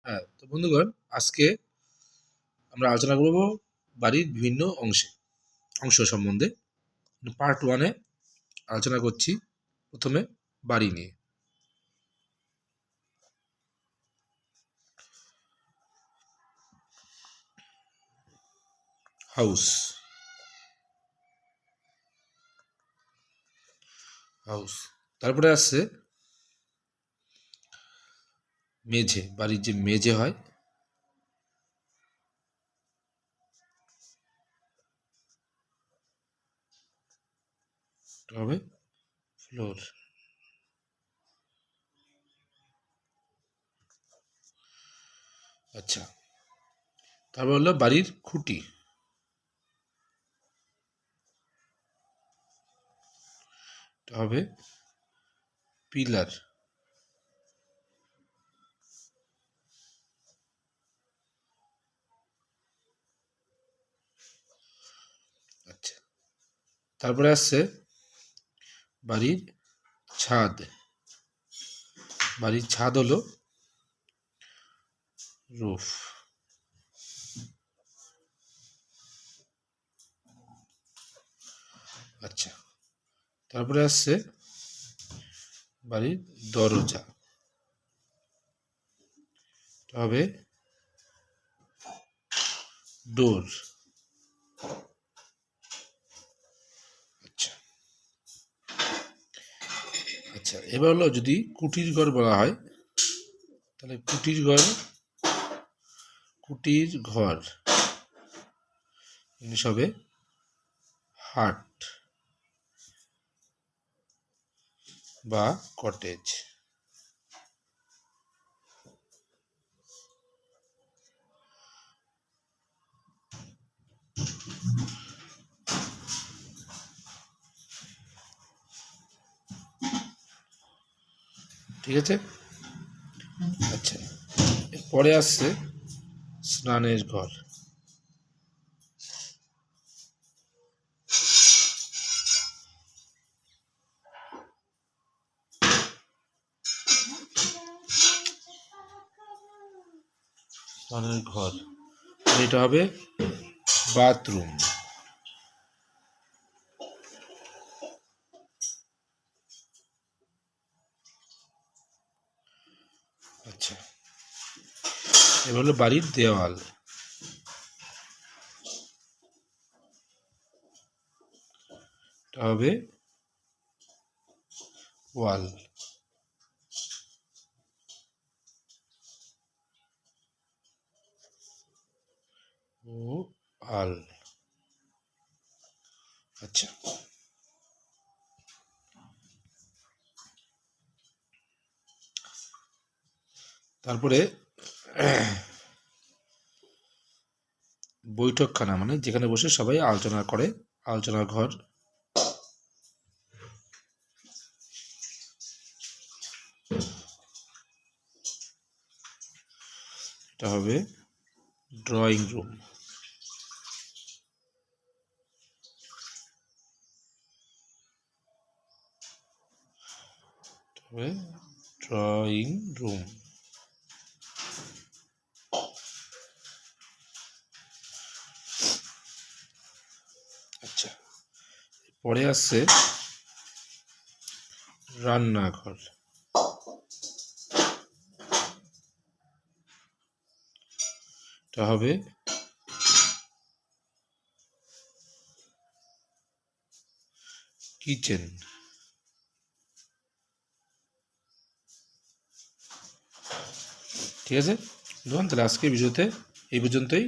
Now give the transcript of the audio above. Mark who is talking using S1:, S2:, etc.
S1: হ্যাঁ, তো বন্ধুগণ, আজকে আমরা আলোচনা করব বাড়ির বিভিন্ন অংশ সম্বন্ধে। পার্ট 1-এ আলোচনা করছি প্রথমে বাড়ি নিয়ে। হাউস। তারপরে আসছে মেঝে, বাড়ির যে মেঝে হয় হবে ফ্লোর। আচ্ছা, তারপর হলো বাড়ির খুঁটি। হবে পিলার। আচ্ছা, তারপরে আসছে বাড়ির ছাদ। বাড়ির ছাদ হলো রুফ। আচ্ছা, তারপরে আসছে বাড়ির দরজা। হবে ডোর। আচ্ছা আচ্ছা, এবার হলো যদি কুটির ঘর বলা হয়, তাহলে কুটির ঘর জিনিস হবে হাট বা কটেজ। ঠিক আছে। আচ্ছা, পরে আসছে স্নানের ঘর। স্নানের ঘর, এটা হবে বাথরুম। আচ্ছা, এবার হলো বাড়ির দেওয়াল। এটা হবে ওয়াল। ওয়াল। আচ্ছা, তারপরে বৈঠকখানা, মানে যেখানে বসে সবাই আলোচনা করে, আলোচনার ঘর। এটা হবে ড্রয়িং রুম। Drawing room. আচ্ছা, পরে আসছে রান্নাঘর। এটা হবে কিচেন। ঠিক আছে বন্ধুগণ, তাহলে আজকের ভিডিওতে এই পর্যন্তই।